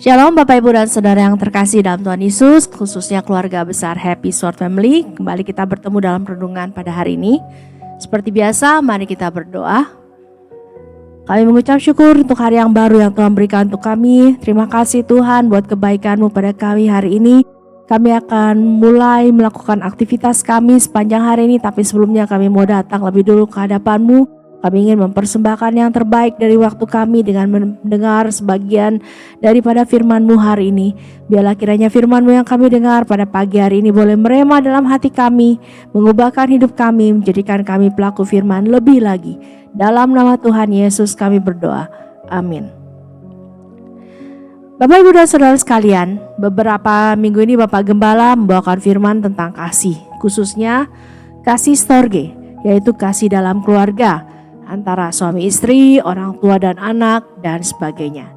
Shalom Bapak Ibu dan Saudara yang terkasih dalam Tuhan Yesus, khususnya keluarga besar Happy Sword Family. Kembali kita bertemu dalam renungan pada hari ini. Seperti biasa, mari kita berdoa. Kami mengucap syukur untuk hari yang baru yang Tuhan berikan untuk kami. Terima kasih Tuhan buat kebaikan-Mu pada kami hari ini. Kami akan mulai melakukan aktivitas kami sepanjang hari ini, tapi sebelumnya kami mau datang lebih dulu ke hadapan-Mu. Kami ingin mempersembahkan yang terbaik dari waktu kami dengan mendengar sebagian daripada firman-Mu hari ini. Biarlah kiranya firman-Mu yang kami dengar pada pagi hari ini boleh merema dalam hati kami, mengubahkan hidup kami, menjadikan kami pelaku firman lebih lagi. Dalam nama Tuhan Yesus kami berdoa. Amin. Bapak Ibu dan Saudara sekalian, beberapa minggu ini Bapak Gembala membawakan firman tentang kasih, khususnya kasih storge, yaitu kasih dalam keluarga, antara suami istri, orang tua dan anak, dan sebagainya.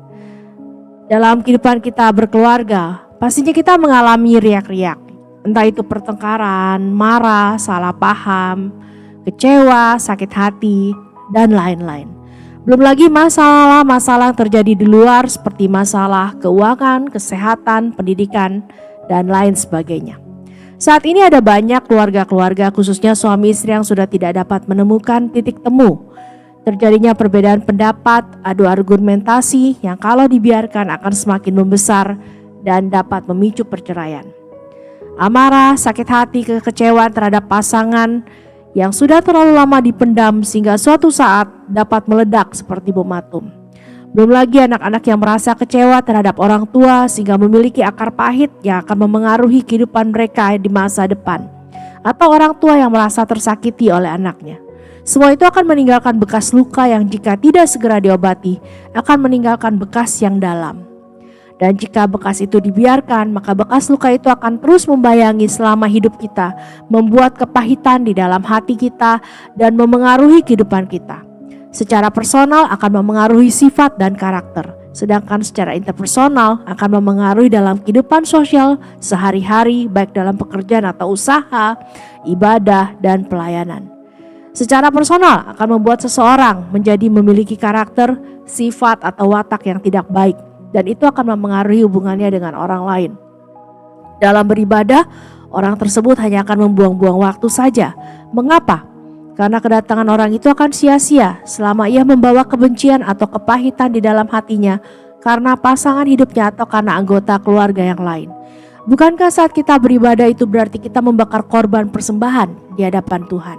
Dalam kehidupan kita berkeluarga, pastinya kita mengalami riak-riak. Entah itu pertengkaran, marah, salah paham, kecewa, sakit hati, dan lain-lain. Belum lagi masalah-masalah yang terjadi di luar seperti masalah keuangan, kesehatan, pendidikan, dan lain sebagainya. Saat ini ada banyak keluarga-keluarga khususnya suami istri yang sudah tidak dapat menemukan titik temu. Terjadinya perbedaan pendapat, adu argumentasi yang kalau dibiarkan akan semakin membesar dan dapat memicu perceraian. Amarah, sakit hati, kekecewaan terhadap pasangan yang sudah terlalu lama dipendam sehingga suatu saat dapat meledak seperti bom atom. Belum lagi anak-anak yang merasa kecewa terhadap orang tua sehingga memiliki akar pahit yang akan memengaruhi kehidupan mereka di masa depan. Atau orang tua yang merasa tersakiti oleh anaknya. Semua itu akan meninggalkan bekas luka yang jika tidak segera diobati akan meninggalkan bekas yang dalam. Dan jika bekas itu dibiarkan, maka bekas luka itu akan terus membayangi selama hidup kita, membuat kepahitan di dalam hati kita dan memengaruhi kehidupan kita. Secara personal akan memengaruhi sifat dan karakter, sedangkan secara interpersonal akan memengaruhi dalam kehidupan sosial sehari-hari, baik dalam pekerjaan atau usaha, ibadah, dan pelayanan. Secara personal akan membuat seseorang menjadi memiliki karakter, sifat, atau watak yang tidak baik, dan itu akan memengaruhi hubungannya dengan orang lain. Dalam beribadah, orang tersebut hanya akan membuang-buang waktu saja. Mengapa? Karena kedatangan orang itu akan sia-sia selama ia membawa kebencian atau kepahitan di dalam hatinya karena pasangan hidupnya atau karena anggota keluarga yang lain. Bukankah saat kita beribadah itu berarti kita membakar korban persembahan di hadapan Tuhan?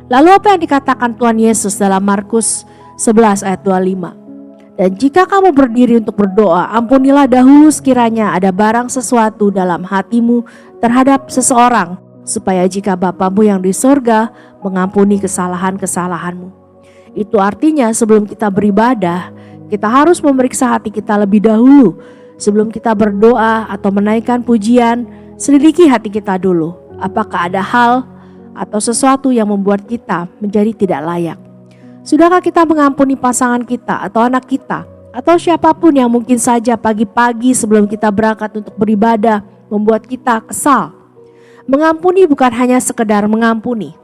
Lalu apa yang dikatakan Tuhan Yesus dalam Markus 11 ayat 25? Dan jika kamu berdiri untuk berdoa, ampunilah dahulu sekiranya ada barang sesuatu dalam hatimu terhadap seseorang, supaya jika Bapamu yang di sorga mengampuni kesalahan-kesalahanmu. Itu artinya sebelum kita beribadah, kita harus memeriksa hati kita lebih dahulu. Sebelum kita berdoa atau menaikkan pujian, selidiki hati kita dulu. Apakah ada hal atau sesuatu yang membuat kita menjadi tidak layak? Sudahkah kita mengampuni pasangan kita atau anak kita atau siapapun yang mungkin saja pagi-pagi sebelum kita berangkat untuk beribadah membuat kita kesal? Mengampuni bukan hanya sekedar mengampuni.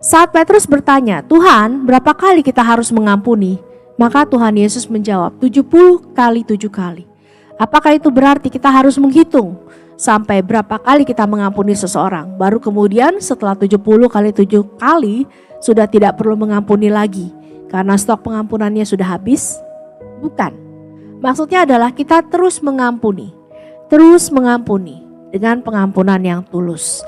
Saat Petrus bertanya, Tuhan, berapa kali kita harus mengampuni? Maka Tuhan Yesus menjawab, 70 kali 7 kali. Apakah itu berarti kita harus menghitung sampai berapa kali kita mengampuni seseorang? Baru kemudian setelah 70 kali 7 kali sudah tidak perlu mengampuni lagi karena stok pengampunannya sudah habis? Bukan. Maksudnya adalah kita terus mengampuni dengan pengampunan yang tulus.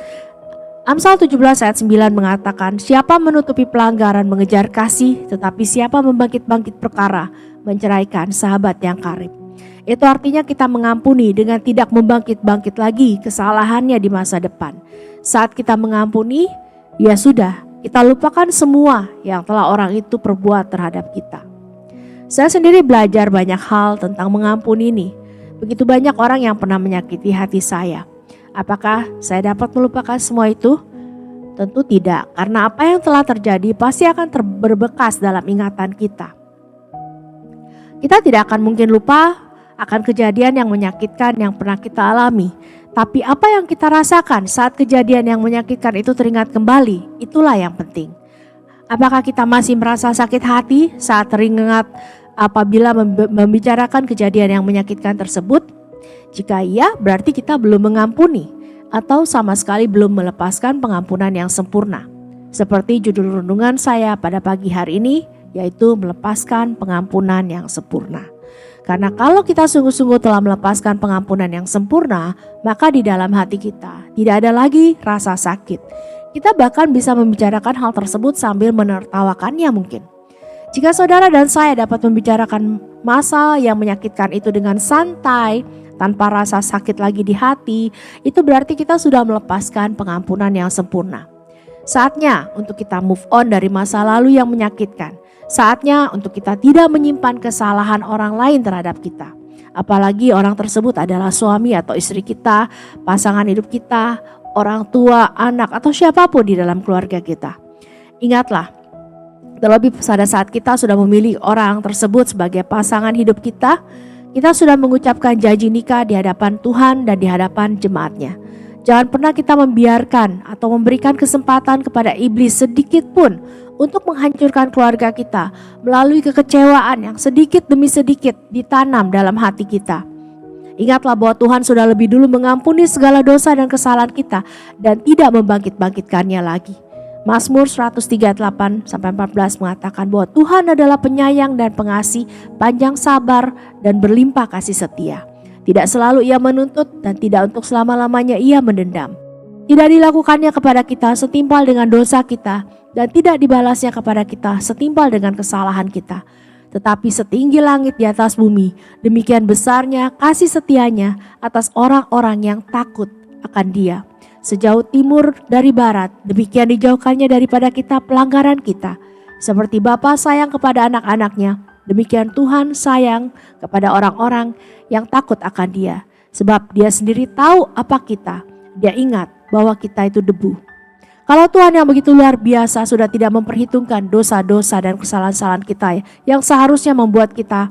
Amsal 17 ayat 9 mengatakan, siapa menutupi pelanggaran mengejar kasih, tetapi siapa membangkit-bangkit perkara menceraikan sahabat yang karib. Itu artinya kita mengampuni dengan tidak membangkit-bangkit lagi kesalahannya di masa depan. Saat kita mengampuni, ya sudah, kita lupakan semua yang telah orang itu perbuat terhadap kita. Saya sendiri belajar banyak hal tentang mengampuni ini. Begitu banyak orang yang pernah menyakiti hati saya. Apakah saya dapat melupakan semua itu? Tentu tidak, karena apa yang telah terjadi pasti akan berbekas dalam ingatan kita. Kita tidak akan mungkin lupa akan kejadian yang menyakitkan yang pernah kita alami. Tapi apa yang kita rasakan saat kejadian yang menyakitkan itu teringat kembali, itulah yang penting. Apakah kita masih merasa sakit hati saat teringat apabila membicarakan kejadian yang menyakitkan tersebut? Jika iya, berarti kita belum mengampuni atau sama sekali belum melepaskan pengampunan yang sempurna. Seperti judul renungan saya pada pagi hari ini, yaitu melepaskan pengampunan yang sempurna. Karena kalau kita sungguh-sungguh telah melepaskan pengampunan yang sempurna, maka di dalam hati kita tidak ada lagi rasa sakit. Kita bahkan bisa membicarakan hal tersebut sambil menertawakannya mungkin. Jika saudara dan saya dapat membicarakan masa yang menyakitkan itu dengan santai, tanpa rasa sakit lagi di hati, itu berarti kita sudah melepaskan pengampunan yang sempurna. Saatnya untuk kita move on dari masa lalu yang menyakitkan. Saatnya untuk kita tidak menyimpan kesalahan orang lain terhadap kita. Apalagi orang tersebut adalah suami atau istri kita, pasangan hidup kita, orang tua, anak, atau siapapun di dalam keluarga kita. Ingatlah, terlebih pada saat kita sudah memilih orang tersebut sebagai pasangan hidup kita sudah mengucapkan janji nikah di hadapan Tuhan dan di hadapan jemaatnya. Jangan pernah kita membiarkan atau memberikan kesempatan kepada iblis sedikit pun untuk menghancurkan keluarga kita melalui kekecewaan yang sedikit demi sedikit ditanam dalam hati kita. Ingatlah bahwa Tuhan sudah lebih dulu mengampuni segala dosa dan kesalahan kita dan tidak membangkit-bangkitkannya lagi. Mazmur 138-14 mengatakan bahwa Tuhan adalah penyayang dan pengasih, panjang sabar dan berlimpah kasih setia. Tidak selalu ia menuntut dan tidak untuk selama-lamanya ia mendendam. Tidak dilakukannya kepada kita setimpal dengan dosa kita dan tidak dibalasnya kepada kita setimpal dengan kesalahan kita. Tetapi setinggi langit di atas bumi, demikian besarnya kasih setianya atas orang-orang yang takut akan Dia. Sejauh timur dari barat, demikian dijauhkannya daripada kita pelanggaran kita. Seperti Bapa sayang kepada anak-anaknya, demikian Tuhan sayang kepada orang-orang yang takut akan Dia. Sebab Dia sendiri tahu apa kita. Dia ingat bahwa kita itu debu. Kalau Tuhan yang begitu luar biasa sudah tidak memperhitungkan dosa-dosa dan kesalahan-kesalahan kita yang seharusnya membuat kita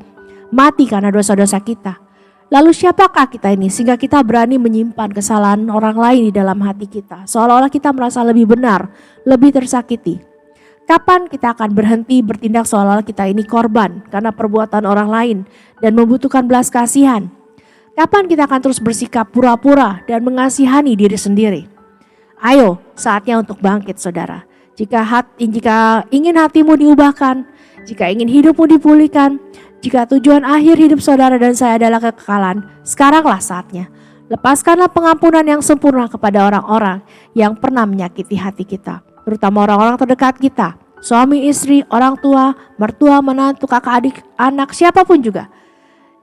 mati karena dosa-dosa kita. Lalu siapakah kita ini sehingga kita berani menyimpan kesalahan orang lain di dalam hati kita, seolah-olah kita merasa lebih benar, lebih tersakiti. Kapan kita akan berhenti bertindak seolah-olah kita ini korban karena perbuatan orang lain dan membutuhkan belas kasihan? Kapan kita akan terus bersikap pura-pura dan mengasihani diri sendiri? Ayo, saatnya untuk bangkit saudara. Jika ingin hatimu diubahkan, jika ingin hidupmu dipulihkan, jika tujuan akhir hidup saudara dan saya adalah kekekalan, sekaranglah saatnya. Lepaskanlah pengampunan yang sempurna kepada orang-orang yang pernah menyakiti hati kita, terutama orang-orang terdekat kita, suami, istri, orang tua, mertua, menantu, kakak, adik, anak, siapapun juga.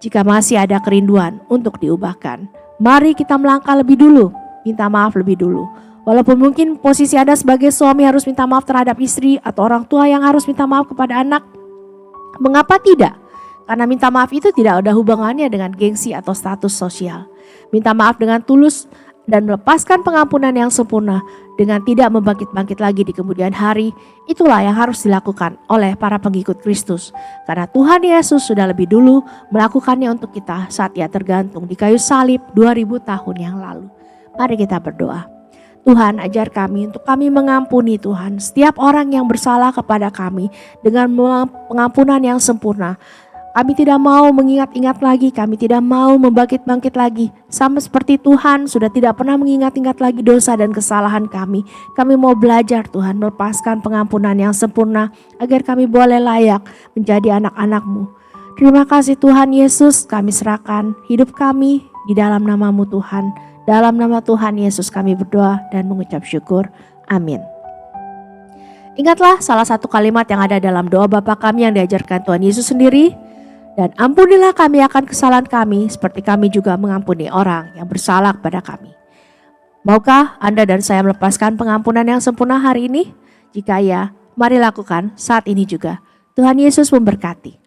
Jika masih ada kerinduan untuk diubahkan, mari kita melangkah lebih dulu, minta maaf lebih dulu. Walaupun mungkin posisi Anda sebagai suami harus minta maaf terhadap istri atau orang tua yang harus minta maaf kepada anak, mengapa tidak? Karena minta maaf itu tidak ada hubungannya dengan gengsi atau status sosial. Minta maaf dengan tulus dan melepaskan pengampunan yang sempurna dengan tidak membangkit-bangkit lagi di kemudian hari, itulah yang harus dilakukan oleh para pengikut Kristus. Karena Tuhan Yesus sudah lebih dulu melakukannya untuk kita saat Ia tergantung di kayu salib 2000 tahun yang lalu. Mari kita berdoa. Tuhan, ajar kami untuk kami mengampuni Tuhan setiap orang yang bersalah kepada kami dengan pengampunan yang sempurna. Kami tidak mau mengingat-ingat lagi, kami tidak mau membangkit-bangkit lagi. Sama seperti Tuhan sudah tidak pernah mengingat-ingat lagi dosa dan kesalahan kami. Kami mau belajar Tuhan melepaskan pengampunan yang sempurna agar kami boleh layak menjadi anak-anak-Mu. Terima kasih Tuhan Yesus, kami serahkan hidup kami di dalam nama-Mu Tuhan. Dalam nama Tuhan Yesus kami berdoa dan mengucap syukur. Amin. Ingatlah salah satu kalimat yang ada dalam doa Bapa kami yang diajarkan Tuhan Yesus sendiri. Dan ampunilah kami akan kesalahan kami seperti kami juga mengampuni orang yang bersalah kepada kami. Maukah Anda dan saya melepaskan pengampunan yang sempurna hari ini? Jika ya, mari lakukan saat ini juga. Tuhan Yesus memberkati.